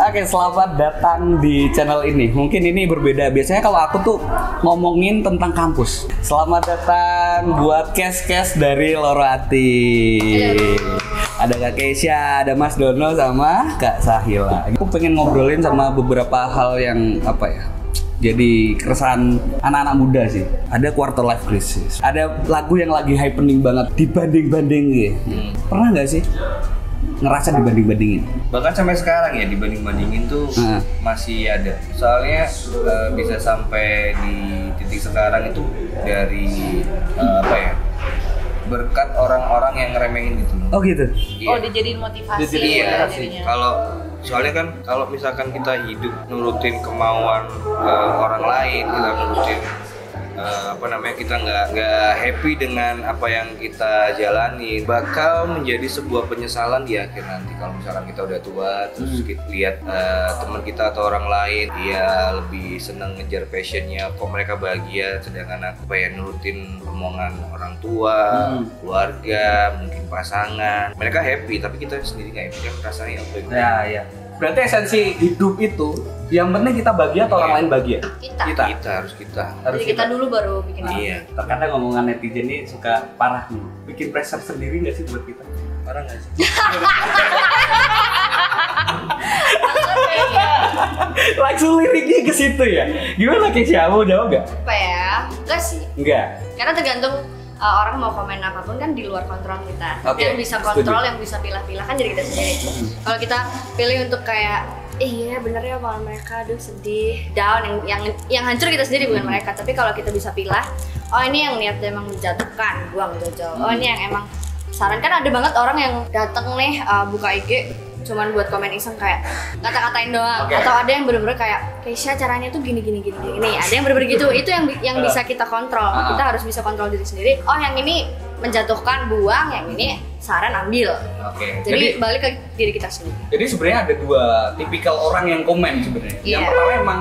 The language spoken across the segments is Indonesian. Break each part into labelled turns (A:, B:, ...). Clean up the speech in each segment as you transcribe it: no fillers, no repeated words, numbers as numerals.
A: Oke, selamat datang di channel ini. Mungkin ini berbeda. Biasanya kalau aku tuh ngomongin tentang kampus. Selamat datang buat kes-kes dari Loro Hati. Ada Kak Keisha, ada Mas Dono sama Kak Sahila. Aku pengen ngobrolin sama beberapa hal yang jadi keresahan anak-anak muda sih. Ada quarter life crisis. Ada lagu yang lagi happening banget, dibanding-bandingin. Pernah nggak sih ngerasa dibanding-bandingin?
B: Bahkan sampai sekarang ya dibanding-bandingin tuh masih ada. Soalnya bisa sampai di titik sekarang itu dari berkat orang-orang yang ngeremehin gitu.
A: Oh gitu?
C: Oh, dijadiin motivasi.
B: Iya sih. Soalnya kan kalau misalkan kita hidup nurutin kemauan orang lain, kita nurutin kita nggak happy dengan apa yang kita jalani, bakal menjadi sebuah penyesalan di akhir nanti. Kalau misalkan kita udah tua terus kita lihat teman kita atau orang lain dia lebih seneng ngejar passionnya, kok mereka bahagia sedangkan aku nurutin omongan orang tua, keluarga, mungkin pasangan, mereka happy tapi kita sendiri nggak happy, kan rasanya
A: ya. Berarti esensi hidup itu yang penting kita bahagia atau orang lain bahagia?
B: Kita
C: Jadi kita dulu baru bikin apa?
B: Iya.
A: Terkadang ngomongan netizen ini suka parah nih. Bikin pressure sendiri nggak sih buat kita?
B: parah nggak sih?
A: Langsung liriknya ke situ ya. Gimana Keisha? Mau jawab nggak?
C: Apa ya? Enggak sih.
A: Enggak.
C: Karena tergantung orang mau komen apapun kan di luar kontrol kita.
A: Okay,
C: Yang bisa kontrol, yang bisa pilah-pilah kan jadi kita sendiri. Kalau kita pilih untuk kayak iya bener ya omongan mereka, aduh sedih, down, yang hancur kita sendiri bukan mereka. Tapi kalau kita bisa pilah, oh ini yang niatnya emang menjatuhkan, buang jauh-jauh. Oh ini yang emang saran, kan ada banget orang yang datang nih buka IG cuman buat komen iseng kayak kata-katain doang, atau ada yang bener-bener kayak Keisha caranya tuh gini. Ada yang bener-bener gitu. Itu yang bisa kita kontrol. Kita harus bisa kontrol diri sendiri. Oh yang ini menjatuhkan, buang, yang ini saran ambil. Jadi balik ke diri kita sendiri.
A: Jadi sebenarnya ada dua tipikal orang yang komen sebenarnya. Yang pertama emang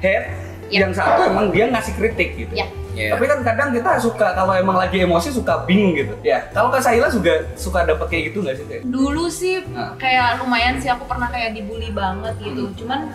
A: hate, yang satu emang dia ngasih kritik gitu. Tapi kan kadang kita suka kalau emang lagi emosi suka bingung gitu. Ya. Kalau Kak Sahila juga suka dapet kayak gitu nggak sih?
D: Dulu sih kayak lumayan sih, aku pernah kayak dibully banget gitu. Cuman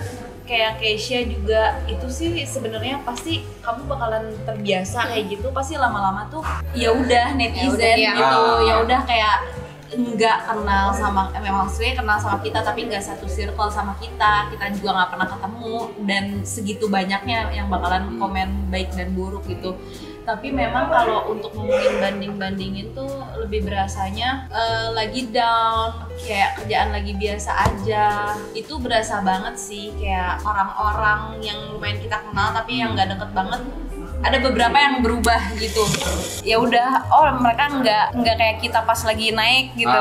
D: kayak Keisha juga itu sih sebenarnya pasti kamu bakalan terbiasa kayak gitu. Pasti lama-lama tuh ya udah netizen gitu. Ya udah kayak nggak kenal sama, memang maksudnya kenal sama kita tapi nggak satu circle sama kita juga nggak pernah ketemu, dan segitu banyaknya yang bakalan komen baik dan buruk gitu. Tapi memang kalau untuk ngomongin banding-bandingin tuh lebih berasanya lagi down, kayak kerjaan lagi biasa aja, itu berasa banget sih. Kayak orang-orang yang lumayan kita kenal tapi yang nggak deket banget, ada beberapa yang berubah gitu. Ya udah, oh mereka nggak kayak kita pas lagi naik gitu.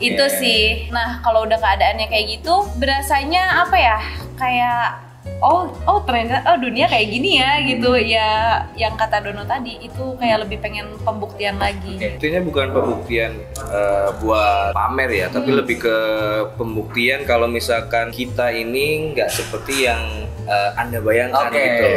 D: Itu sih. Nah kalau udah keadaannya kayak gitu, berasanya apa ya? Kayak oh ternyata dunia kayak gini ya gitu ya. Yang kata Dono tadi itu kayak lebih pengen pembuktian lagi.
B: Intinya bukan pembuktian buat pamer ya, tapi lebih ke pembuktian kalau misalkan kita ini nggak seperti yang Anda bayangkan gitu.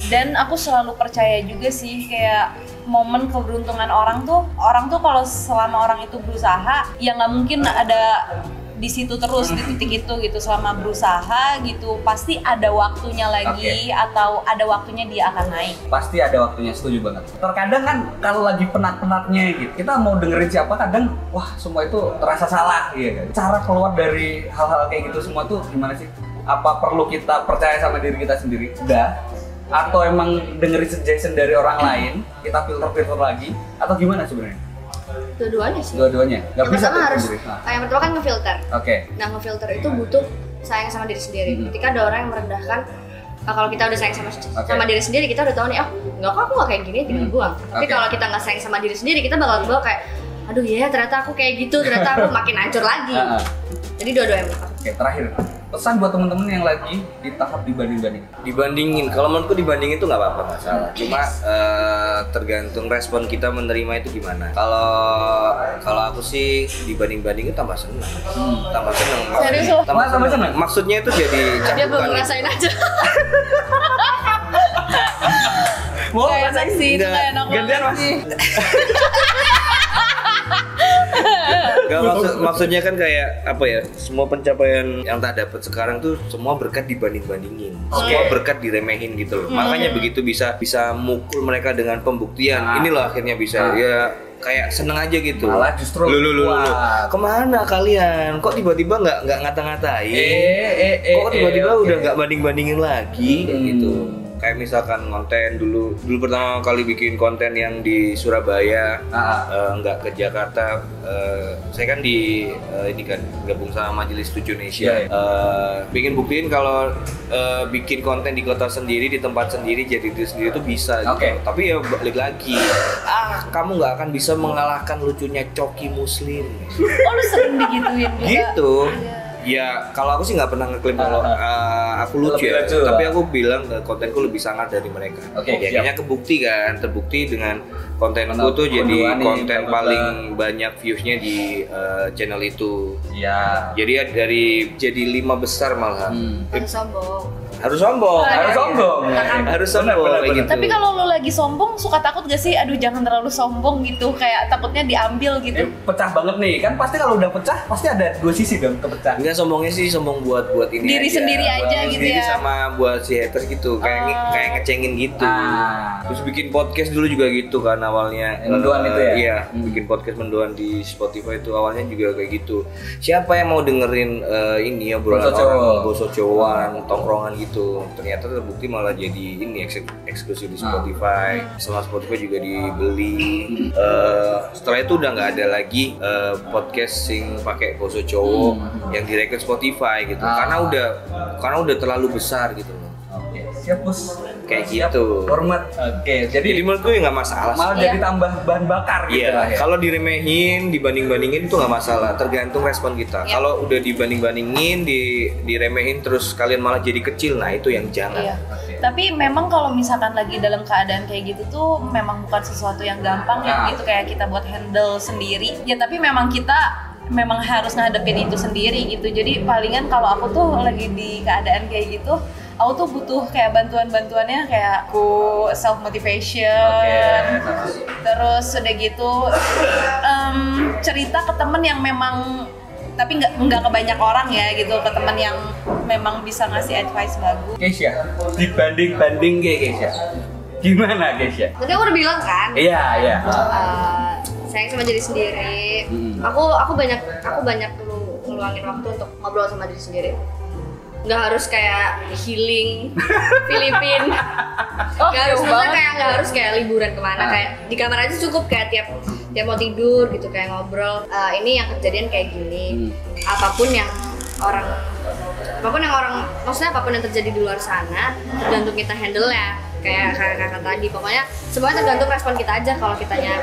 D: Dan aku selalu percaya juga sih kayak momen keberuntungan orang tuh kalau selama orang itu berusaha ya nggak mungkin ada di situ terus di titik itu gitu. Selama berusaha gitu pasti ada waktunya lagi atau ada waktunya dia akan naik.
A: Pasti ada waktunya, setuju banget. Terkadang kan kalau lagi penat-penatnya gitu, kita mau dengerin siapa kadang wah semua itu terasa salah gitu. Cara keluar dari hal-hal kayak gitu semua tuh gimana sih? Apa perlu kita percaya sama diri kita sendiri? Udah. Atau emang dengerin suggestion dari orang lain, kita filter lagi, atau gimana sebenarnya?
C: Dua-duanya sih.
A: Dua-duanya. Gak
C: yang
A: bisa
C: pertama harus,
A: sendiri.
C: yang pertama kan ngefilter. Nah ngefilter itu butuh sayang sama diri sendiri. Ketika ada orang yang merendahkan, kalau kita udah sayang sama diri sendiri, kita udah tahu nih, nggak kok aku nggak kayak gini, tinggal buang. Tapi kalau kita nggak sayang sama diri sendiri, kita bakal kebawa kayak, aduh ya ternyata aku kayak gitu, ternyata aku makin hancur lagi. Jadi dua-duanya.
A: Terakhir, pesan buat temen-temen yang lagi di tahap dibandingin.
B: Kalau menurutku dibandingin itu nggak apa-apa, nggak salah. Cuma tergantung respon kita menerima itu gimana. Kalau aku sih dibanding-bandingin tambah seneng. Tambah seneng. Maksudnya itu jadi cambukan.
C: Dia belum ngerasain aja.
D: Kayak seksi itu kayak enak banget sih.
B: Gak maksudnya kan kayak apa ya? Semua pencapaian yang tak dapat sekarang tuh semua berkat dibanding-bandingin. Semua berkat diremehin gitu loh. Makanya begitu bisa mukul mereka dengan pembuktian. Ini loh akhirnya bisa ya kayak seneng aja gitu.
A: Malah justru
B: lu. Kemana kalian? Kok tiba-tiba nggak ngata-ngatain? Kok tiba-tiba udah nggak banding-bandingin lagi gitu. Kayak misalkan konten dulu pertama kali bikin konten yang di Surabaya, nggak ke Jakarta. Saya kan di ini kan gabung sama Majelis Lucu Indonesia. Bikin buktiin kalau bikin konten di kota sendiri, di tempat sendiri, jadi diri sendiri itu bisa. Gitu. Tapi ya balik lagi, kamu nggak akan bisa mengalahkan lucunya Coki Muslim.
D: Oh, lu sering digituin juga?
B: Gitu. Ya kalau aku sih nggak pernah ngeklaim kalau aku lucu ya, tapi aku bilang kontenku lebih sangar dari mereka. Ya kayaknya terbukti dengan kontenku tuh jadi konten paling banyak viewsnya di channel itu. Iya. Jadi 5 besar malah. Harus sombong kayak gitu.
D: Tapi kalau lu lagi sombong suka takut gak sih? Aduh jangan terlalu sombong gitu, kayak takutnya diambil gitu.
A: Pecah banget nih, kan pasti kalau udah pecah pasti ada dua sisi dong kepecah.
B: Enggak, sombongnya sih sombong buat ini
D: diri
B: aja.
D: sendiri aja
B: buat
D: gitu
B: sendiri
D: ya.
B: sama buat si haters gitu, kayak ngecengin gitu. Terus bikin podcast dulu juga gitu kan awalnya.
A: Mendoan itu ya?
B: Iya, bikin podcast mendoan di Spotify itu awalnya juga kayak gitu. Siapa yang mau dengerin ini obrolan orang boso-cowan, tongkrongan gitu. Ternyata terbukti malah jadi ini eksklusif di Spotify. Setelah Spotify juga dibeli. Setelah itu udah nggak ada lagi podcast sing pakai boso cowok yang direkrut Spotify gitu. Karena udah terlalu besar gitu loh.
A: Siap bos.
B: Kayak gitu.
A: Hormat. Jadi
B: menurut gue nggak masalah.
A: Malah jadi tambah bahan bakar gitu lah ya.
B: Kalau diremehin, dibanding-bandingin itu nggak masalah. Tergantung respon kita. Kalau udah dibanding-bandingin, diremehin terus kalian malah jadi kecil, nah itu yang jangan.
D: Tapi memang kalau misalkan lagi dalam keadaan kayak gitu tuh memang bukan sesuatu yang gampang ya gitu, kayak kita buat handle sendiri. Ya tapi memang kita harus ngadepin itu sendiri gitu. Jadi palingan kalau aku tuh lagi di keadaan kayak gitu, aku tuh butuh kayak bantuannya kayak aku self motivation, terus udah gitu cerita ke temen yang memang tapi nggak ke banyak orang ya gitu, ke temen yang memang bisa ngasih advice bagus.
A: Keisha, dibanding kayak Keisha, gimana Keisha?
C: Tadi aku udah bilang kan.
A: Iya.
C: Sayang sama diri sendiri. Aku banyak ngeluangin waktu untuk ngobrol sama diri sendiri. Nggak harus kayak healing Filipin. Nggak harus kayak liburan kemana, kayak di kamar aja cukup, kayak tiap mau tidur gitu kayak ngobrol. Ini yang kejadian kayak gini. Apapun yang orang maksudnya apapun yang terjadi di luar sana tergantung kita handle ya. Kayak kakak tadi, pokoknya semuanya tergantung respon kita aja. Kalau kitanya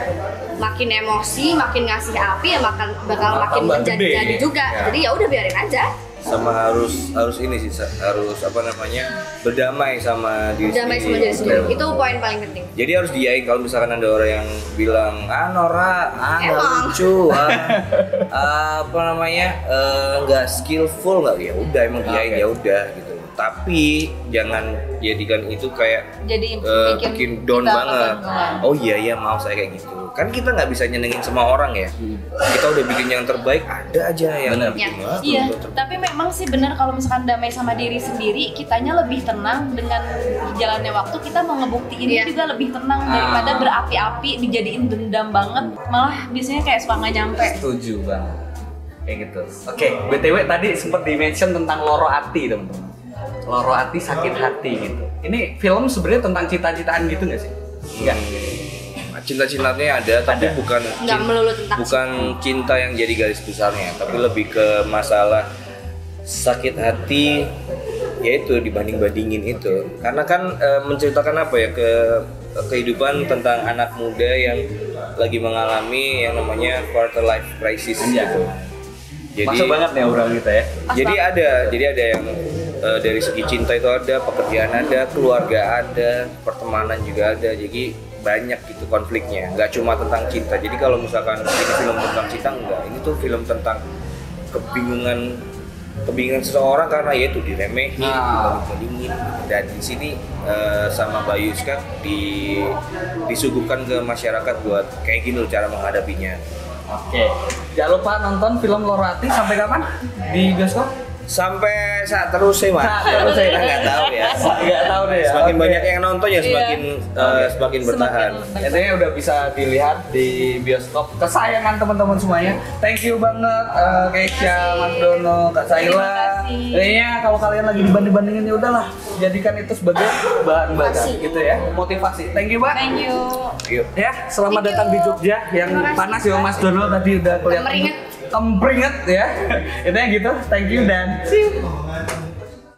C: makin emosi, makin ngasih api ya bakal makin menjadi juga. Jadi ya udah biarin aja.
B: Sama harus ini sih, harus berdamai sama diri sendiri.
C: Itu poin paling penting.
B: Jadi harus diain kalau misalkan ada orang yang bilang Nora nggak lucu, nggak skillful, nggak, ya udah emang diain ya udah gitu. Tapi jangan jadikan itu kayak
D: jadi
B: bikin down banget. Oh iya mau saya kayak gitu. Kan kita nggak bisa nyenengin semua orang ya. Kita udah bikin yang terbaik, ada aja yang
D: Iya. Tapi memang sih benar kalau misalkan damai sama diri sendiri, kitanya lebih tenang dengan jalannya waktu. Kita mau ngebuktiin juga lebih tenang daripada berapi-api dijadiin dendam banget. Malah biasanya kayak suka nggak nyampe.
A: Setuju banget. Kayak gitu. Oke, BTW tadi sempat di-mention tentang loro hati, teman-teman. Loro hati, sakit hati gitu. Ini film sebenarnya tentang cita-citaan gitu nggak sih? Enggak.
B: Cinta-cintanya ada, tapi bukan cinta yang jadi garis besarnya, tapi lebih ke masalah sakit hati, yaitu dibanding-bandingin itu. Karena kan menceritakan apa ya, kehidupan tentang anak muda yang lagi mengalami yang namanya quarter life crisis gitu. Jadi
A: masuk banget nih orang kita ya.
B: Jadi ada yang dari segi cinta itu ada, pekerjaan ada, keluarga ada, pertemanan juga ada. Jadi banyak gitu konfliknya, nggak cuma tentang cinta. Jadi kalau misalkan ini film tentang cinta, enggak, ini tuh film tentang kebingungan seseorang karena yaitu diremehin, dibanding-bandingin. Dan di sini sama Mbak Yuska disuguhkan ke masyarakat buat kayak gini loh cara menghadapinya.
A: Oke. Jangan lupa nonton film Loro Hati sampai kapan? Di bioskop?
B: Sampai saat terus sih mas.
A: Saat terus ya?
B: Kita nggak tahu ya.
A: Nggak tahu deh ya.
B: Semakin
A: Oke.
B: banyak yang nonton ya semakin bertahan.
A: Intinya udah bisa dilihat di bioskop kesayangan teman-teman semuanya. Thank you banget Keisha, Mas Dono, Kak Saila. Kayaknya kalau kalian lagi dibanding-bandingin ya udahlah, jadikan itu sebagai bahan bakar gitu ya, motivasi. Thank you, Mbak.
D: Thank you.
B: Yuk.
A: Ya, selamat
C: Thank
A: datang
C: you.
A: di Jogja yang
C: Terima kasih.
A: panas ya Mas Dono tadi udah kelihatan.
C: Kemeringet.
A: Kemeringet ya. Intinya gitu. Thank you dan see you.